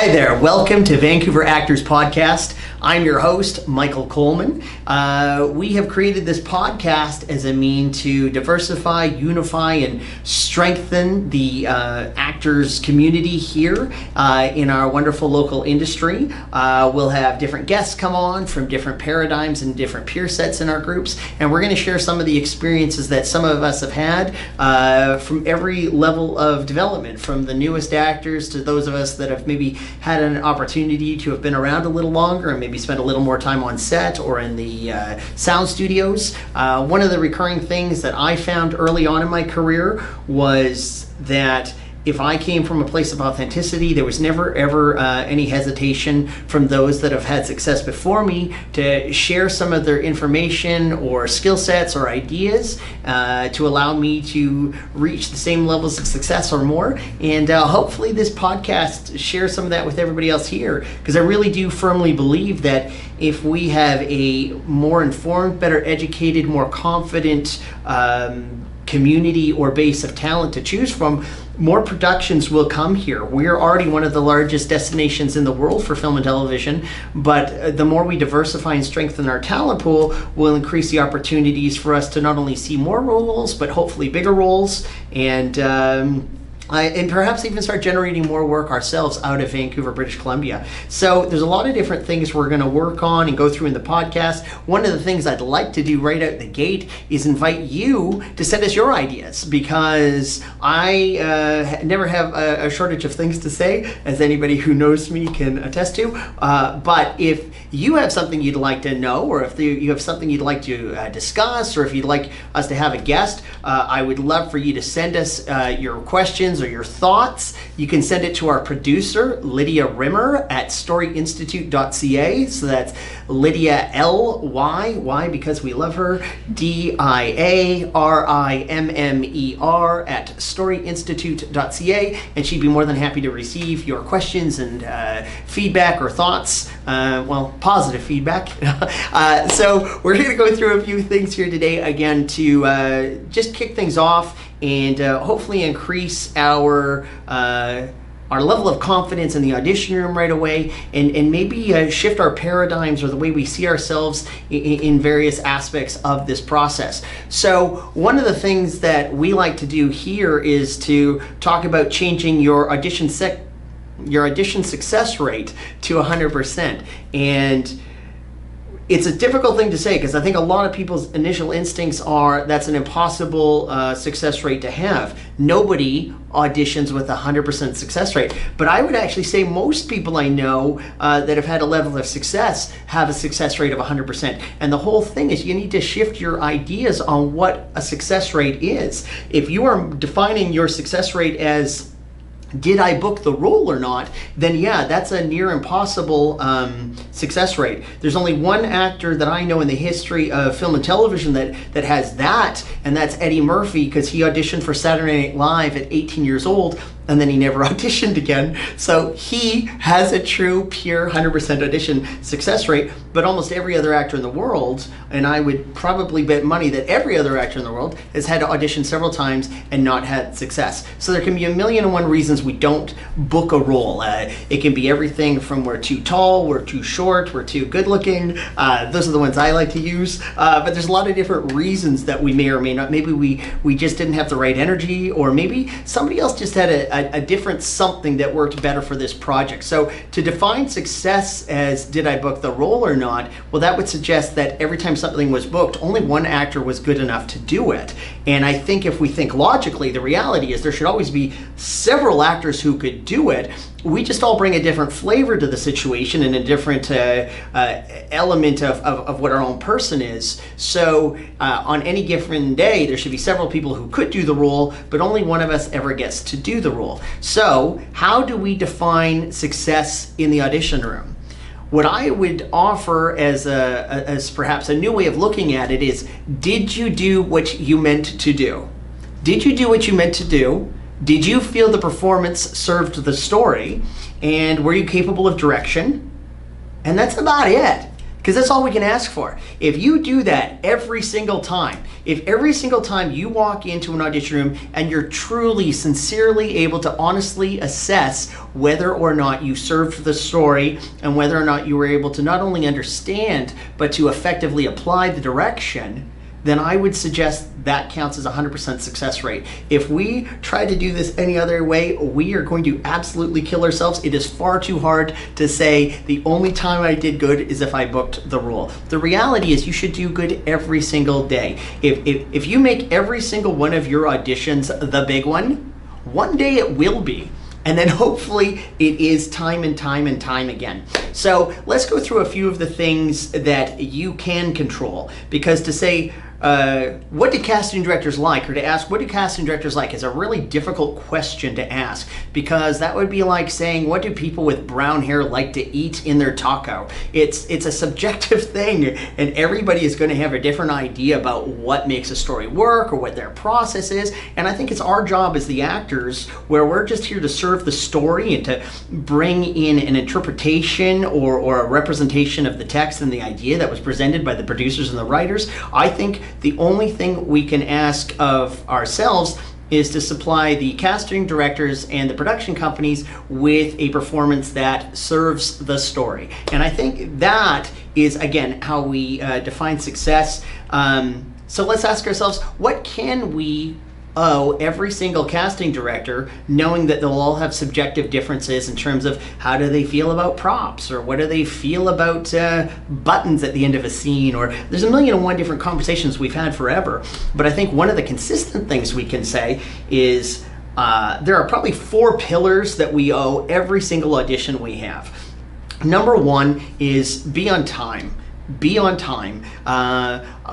Hi there, welcome to Vancouver Actors Podcast. I'm your host, Michael Coleman. We have created this podcast as a mean to diversify, unify, and strengthen the actors community here in our wonderful local industry. We'll have different guests come on from different paradigms and different peer sets in our groups, and we're going to share some of the experiences that some of us have had from every level of development, from the newest actors to those of us that have maybe had an opportunity to have been around a little longer and maybe spend a little more time on set or in the sound studios. One of the recurring things that I found early on in my career was that if I came from a place of authenticity, there was never ever any hesitation from those that have had success before me to share some of their information or skill sets or ideas to allow me to reach the same levels of success or more. And hopefully this podcast shares some of that with everybody else here, because I really do firmly believe that if we have a more informed, better educated, more confident community or base of talent to choose from, more productions will come here. We're already one of the largest destinations in the world for film and television, but the more we diversify and strengthen our talent pool will increase the opportunities for us to not only see more roles, but hopefully bigger roles, and perhaps even start generating more work ourselves out of Vancouver, British Columbia. So there's a lot of different things we're going to work on and go through in the podcast. One of the things I'd like to do right out the gate is invite you to send us your ideas, because I never have a shortage of things to say, as anybody who knows me can attest to. But if you have something you'd like to know, or if you have something you'd like to discuss, or if you'd like us to have a guest, I would love for you to send us your questions or your thoughts. You can send it to our producer, Lydia Rimmer, at storyinstitute.ca. So that's Lydia L-Y, why? Because we love her, D-I-A-R-I-M-M-E-R at storyinstitute.ca, and she'd be more than happy to receive your questions and feedback or thoughts, well, positive feedback. So we're going to go through a few things here today, again, to just kick things off and hopefully increase our level of confidence in the audition room right away, and maybe shift our paradigms or the way we see ourselves in various aspects of this process. So one of the things that we like to do here is to talk about changing your audition success rate to 100%. And it's a difficult thing to say, because I think a lot of people's initial instincts are that's an impossible success rate to have. Nobody auditions with a 100% success rate. But I would actually say most people I know that have had a level of success have a success rate of 100%. And the whole thing is you need to shift your ideas on what a success rate is. If you are defining your success rate as did I book the role or not, then yeah, that's a near impossible success rate. There's only one actor that I know in the history of film and television that has that, and that's Eddie Murphy, because he auditioned for Saturday Night Live at 18 years old, and then he never auditioned again. So he has a true, pure 100% audition success rate, but almost every other actor in the world, and I would probably bet money that every other actor in the world has had to audition several times and not had success. So there can be a million and one reasons we don't book a role. It can be everything from we're too tall, we're too short, we're too good looking. Those are the ones I like to use. But there's a lot of different reasons that we may or may not. Maybe we just didn't have the right energy, or maybe somebody else just had a different something that worked better for this project. So to define success as did I book the role or not, well, that would suggest that every time something was booked, only one actor was good enough to do it. And I think if we think logically, the reality is there should always be several actors who could do it. We just all bring a different flavor to the situation and a different element of what our own person is. So on any given day, there should be several people who could do the role, but only one of us ever gets to do the role. So how do we define success in the audition room? What I would offer as perhaps a new way of looking at it is, did you do what you meant to do? Did you do what you meant to do? Did you feel the performance served the story? And were you capable of direction? And that's about it. Because that's all we can ask for. If you do that every single time, if every single time you walk into an audition room and you're truly, sincerely able to honestly assess whether or not you served the story and whether or not you were able to not only understand, but to effectively apply the direction, then I would suggest that counts as 100% success rate. If we try to do this any other way, we are going to absolutely kill ourselves. It is far too hard to say the only time I did good is if I booked the role. The reality is you should do good every single day. If you make every single one of your auditions the big one day it will be. And then hopefully it is time and time and time again. So let's go through a few of the things that you can control. Because to say, what do casting directors like, or to ask, what do casting directors like, is a really difficult question to ask, because that would be like saying, what do people with brown hair like to eat in their taco? It's a subjective thing, and everybody is going to have a different idea about what makes a story work or what their process is. And I think it's our job as the actors, where we're just here to serve the story and to bring in an interpretation or a representation of the text and the idea that was presented by the producers and the writers. I think the only thing we can ask of ourselves is to supply the casting directors and the production companies with a performance that serves the story. And I think that is, again, how we define success. So let's ask ourselves, what can we owe every single casting director, knowing that they'll all have subjective differences in terms of how do they feel about props, or what do they feel about buttons at the end of a scene, or there's a million and one different conversations we've had forever. But I think one of the consistent things we can say is there are probably 4 pillars that we owe every single audition we have. Number 1 is be on time. Be on time.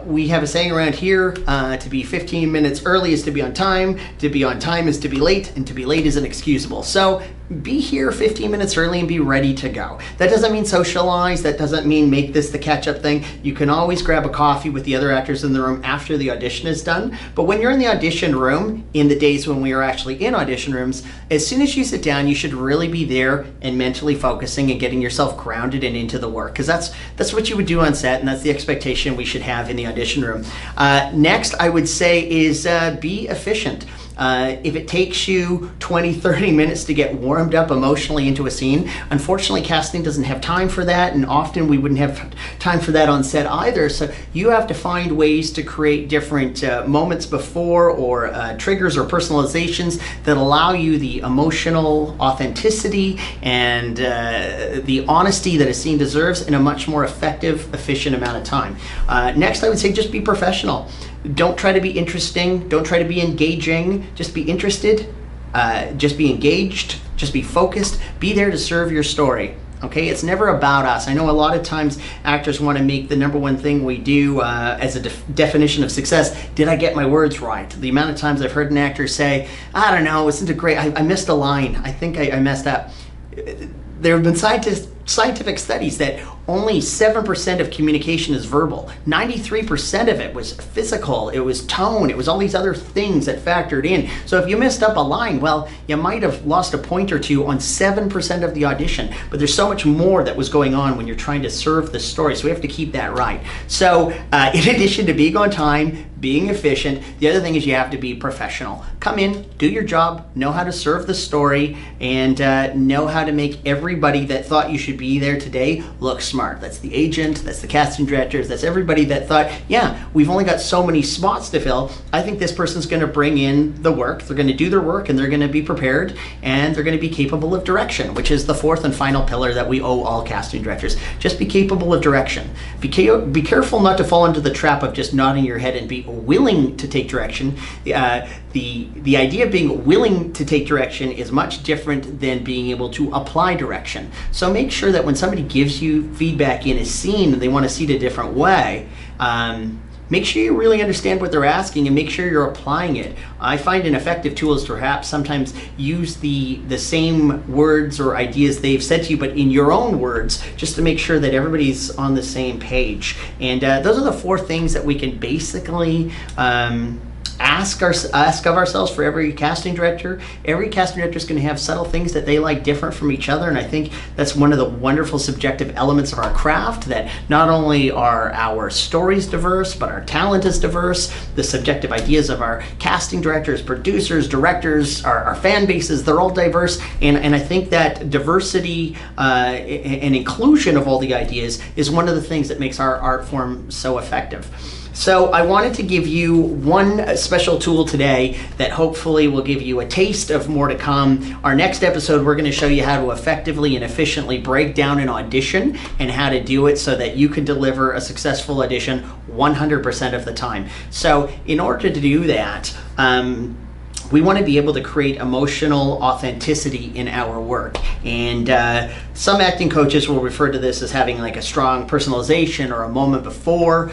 We have a saying around here, to be 15 minutes early is to be on time is to be late, and to be late is inexcusable. So be here 15 minutes early and be ready to go. That doesn't mean socialize, that doesn't mean make this the catch-up thing. You can always grab a coffee with the other actors in the room after the audition is done. But when you're in the audition room, in the days when we are actually in audition rooms, as soon as you sit down, you should really be there and mentally focusing and getting yourself grounded and into the work, because that's what you would do on set, and that's the expectation we should have in the audition room. Next, I would say is be efficient. If it takes you 20, 30 minutes to get warmed up emotionally into a scene, unfortunately casting doesn't have time for that, and often we wouldn't have time for that on set either. So you have to find ways to create different moments before, or triggers or personalizations that allow you the emotional authenticity and the honesty that a scene deserves in a much more effective, efficient amount of time. Next, I would say just be professional. Don't try to be interesting. Don't try to be engaging. Just be interested. Just be engaged. Just be focused. Be there to serve your story. Okay, it's never about us. I know a lot of times actors want to make the number one thing we do as a definition of success, did I get my words right? The amount of times I've heard an actor say, I don't know, isn't it great? I missed a line. I think I messed up. There have been scientific studies that only 7% of communication is verbal. 93% of it was physical, it was tone, it was all these other things that factored in. So if you messed up a line, well, you might have lost a point or two on 7% of the audition, but there's so much more that was going on when you're trying to serve the story, so we have to keep that right. So in addition to being on time, being efficient, the other thing is you have to be professional. Come in, do your job, know how to serve the story, and know how to make everybody that thought you should be there today look smart. That's the agent, that's the casting directors, that's everybody that thought, yeah, we've only got so many spots to fill. I think this person's going to bring in the work, they're going to do their work, and they're going to be prepared, and they're going to be capable of direction, which is the 4th and final pillar that we owe all casting directors. Just be capable of direction. Be careful not to fall into the trap of just nodding your head and be willing to take direction. The idea of being willing to take direction is much different than being able to apply direction. So make sure that when somebody gives you feedback in a scene and they want to see it a different way, make sure you really understand what they're asking and make sure you're applying it. I find an effective tool is to perhaps sometimes use the same words or ideas they've said to you, but in your own words, just to make sure that everybody's on the same page. And those are the 4 things that we can basically ask of ourselves for every casting director. Every casting director is going to have subtle things that they like different from each other, and I think that's one of the wonderful subjective elements of our craft, that not only are our stories diverse, but our talent is diverse. The subjective ideas of our casting directors, producers, directors, our fan bases, they're all diverse, and I think that diversity and inclusion of all the ideas is one of the things that makes our art form so effective. So I wanted to give you one special tool today that hopefully will give you a taste of more to come. Our next episode, we're going to show you how to effectively and efficiently break down an audition and how to do it so that you can deliver a successful audition 100% of the time. So in order to do that, we want to be able to create emotional authenticity in our work. And some acting coaches will refer to this as having like a strong personalization or a moment before.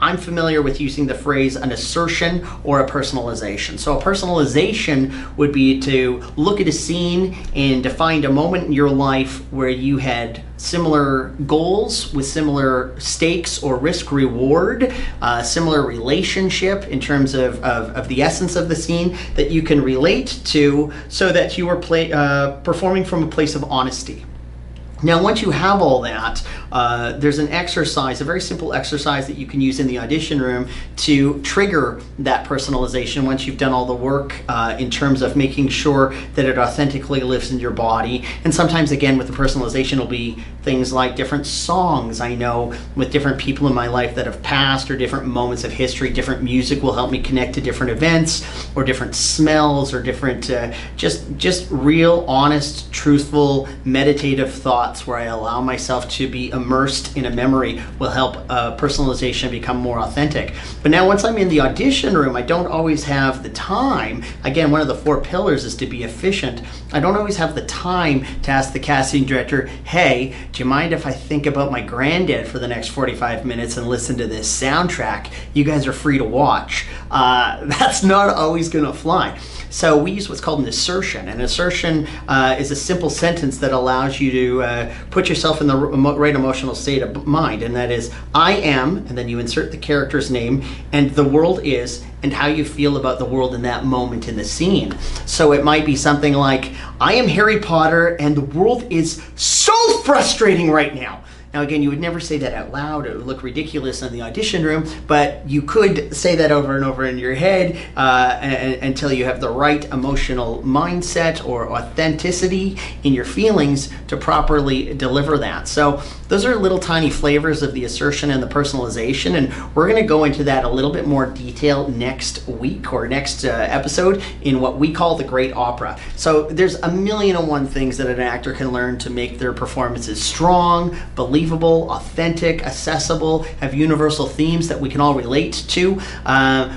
I'm familiar with using the phrase an assertion or a personalization. So a personalization would be to look at a scene and to find a moment in your life where you had similar goals with similar stakes or risk reward, similar relationship in terms of the essence of the scene that you can relate to, so that you are performing from a place of honesty. Now, once you have all that, there's an exercise, a very simple exercise that you can use in the audition room to trigger that personalization once you've done all the work in terms of making sure that it authentically lives in your body. And sometimes, again, with the personalization, it'll be things like different songs I know with different people in my life that have passed, or different moments of history. Different music will help me connect to different events, or different smells, or different just real, honest, truthful, meditative thoughts where I allow myself to be immersed in a memory will help personalization become more authentic. But now once I'm in the audition room, I don't always have the time. Again, one of the 4 pillars is to be efficient. I don't always have the time to ask the casting director, hey, do you mind if I think about my granddad for the next 45 minutes and listen to this soundtrack? You guys are free to watch. That's not always gonna fly. So we use what's called an assertion. An assertion is a simple sentence that allows you to put yourself in the right emotional state of mind, and that is, I am, and then you insert the character's name, and the world is, and how you feel about the world in that moment in the scene. So it might be something like, I am Harry Potter, and the world is so frustrating right now. Now, again, you would never say that out loud. It would look ridiculous in the audition room, but you could say that over and over in your head until you have the right emotional mindset or authenticity in your feelings to properly deliver that. So those are little tiny flavors of the assertion and the personalization, and we're going to go into that a little bit more detail next week or next episode in what we call the Great Opera. So there's a million and one things that an actor can learn to make their performances strong, believable, authentic, accessible, have universal themes that we can all relate to.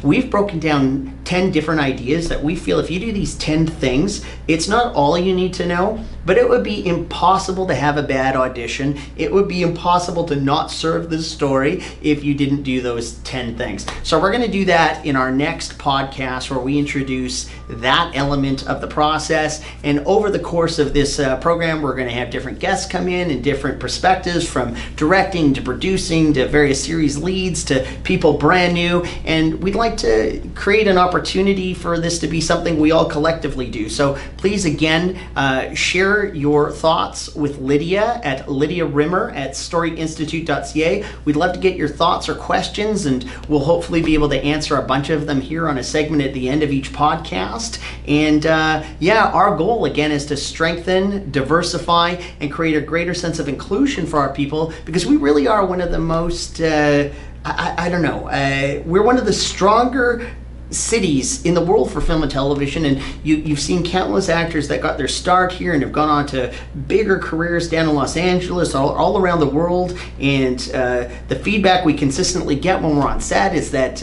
We've broken down 10 different ideas that we feel if you do these 10 things, it's not all you need to know, but it would be impossible to have a bad audition. It would be impossible to not serve the story if you didn't do those 10 things. So we're going to do that in our next podcast, where we introduce that element of the process. And over the course of this program, we're going to have different guests come in and different perspectives, from directing to producing to various series leads to people brand new. And we'd like to create an opportunity for this to be something we all collectively do. So please, again, share your thoughts with Lydia at Lydia Rimmer at storyinstitute.ca. We'd love to get your thoughts or questions, and we'll hopefully be able to answer a bunch of them here on a segment at the end of each podcast. And our goal, again, is to strengthen, diversify, and create a greater sense of inclusion for our people, because we really are one of the most, we're one of the stronger cities in the world for film and television, and you've seen countless actors that got their start here and have gone on to bigger careers down in Los Angeles, all around the world. And the feedback we consistently get when we're on set is that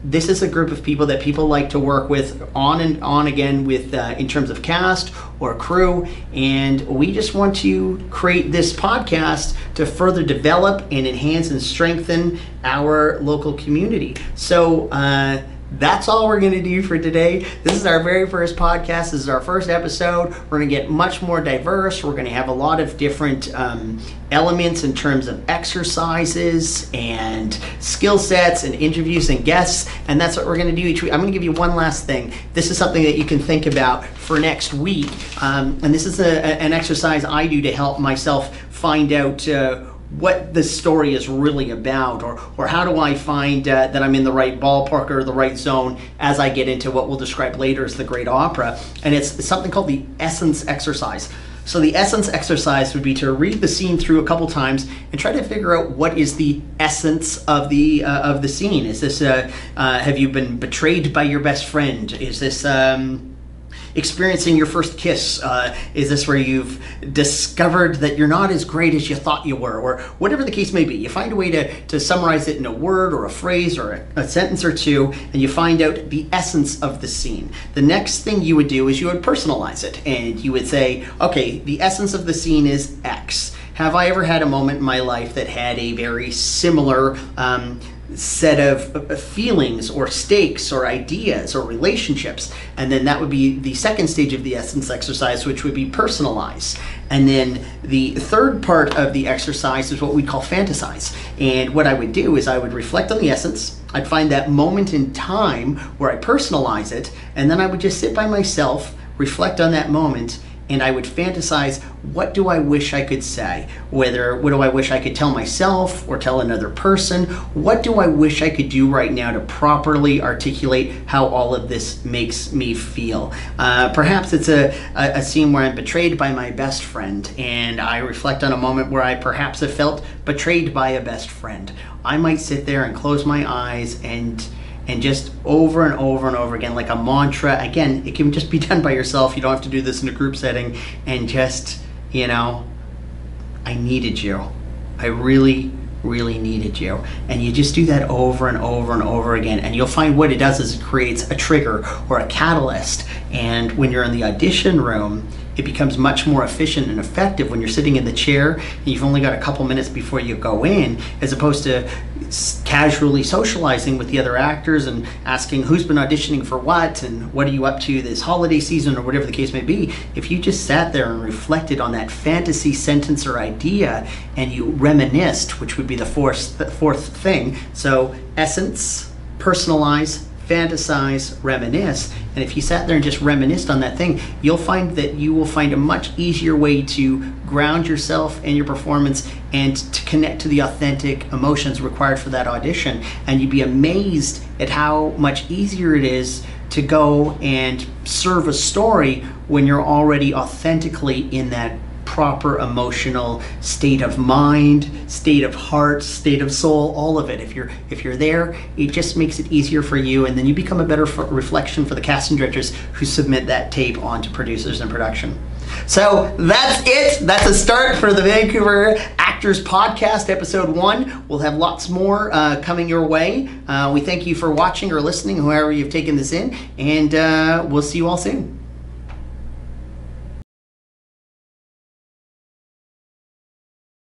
this is a group of people that people like to work with on and on again with in terms of cast or crew. And we just want to create this podcast to further develop and enhance and strengthen our local community. So that's all we're going to do for today. This is our very first podcast. This is our first episode. We're going to get much more diverse. We're going to have a lot of different elements in terms of exercises and skill sets and interviews and guests. And that's what we're going to do each week. I'm going to give you one last thing. This is something that you can think about for next week. And this is an exercise I do to help myself find out what the story is really about, or how do I find that I'm in the right ballpark or the right zone as I get into what we'll describe later as the great opera. And it's something called the essence exercise. So the essence exercise would be to read the scene through a couple times and try to figure out what is the essence of the scene. Is this have you been betrayed by your best friend? Is this experiencing your first kiss? Is this where you've discovered that you're not as great as you thought you were? Or whatever the case may be. You find a way to summarize it in a word or a phrase or a sentence or two, and you find out the essence of the scene. The next thing you would do is you would personalize it, and you would say, okay, the essence of the scene is X. Have I ever had a moment in my life that had a very similar set of feelings or stakes or ideas or relationships? And then that would be the second stage of the essence exercise, which would be personalize. And then the third part of the exercise is what we call fantasize. And what I would do is I would reflect on the essence. I'd find that moment in time where I personalize it, and then I would just sit by myself, reflect on that moment, and I would fantasize, what do I wish I could say? What do I wish I could tell myself or tell another person? What do I wish I could do right now to properly articulate how all of this makes me feel? Perhaps it's a scene where I'm betrayed by my best friend, and I reflect on a moment where I perhaps have felt betrayed by a best friend. I might sit there and close my eyes and just over and over and over again, like a mantra. Again, it can just be done by yourself. You don't have to do this in a group setting. And just, I needed you. I really, really needed you. And you just do that over and over and over again. And you'll find what it does is it creates a trigger or a catalyst. And when you're in the audition room, it becomes much more efficient and effective when you're sitting in the chair and you've only got a couple minutes before you go in, as opposed to casually socializing with the other actors and asking who's been auditioning for what and what are you up to this holiday season or whatever the case may be. If you just sat there and reflected on that fantasy sentence or idea and you reminisced, which would be the fourth thing. So essence, personalize, fantasize, reminisce. And if you sat there and just reminisced on that thing, you'll find that you will find a much easier way to ground yourself and your performance and to connect to the authentic emotions required for that audition. And you'd be amazed at how much easier it is to go and serve a story when you're already authentically in that proper emotional state of mind, state of heart, state of soul, all of it. If you're there, it just makes it easier for you, and then you become a better reflection for the casting directors who submit that tape onto producers and production. So that's it. That's a start for the Vancouver Actors Podcast, Episode 1. We'll have lots more coming your way. We thank you for watching or listening, whoever you've taken this in, and we'll see you all soon.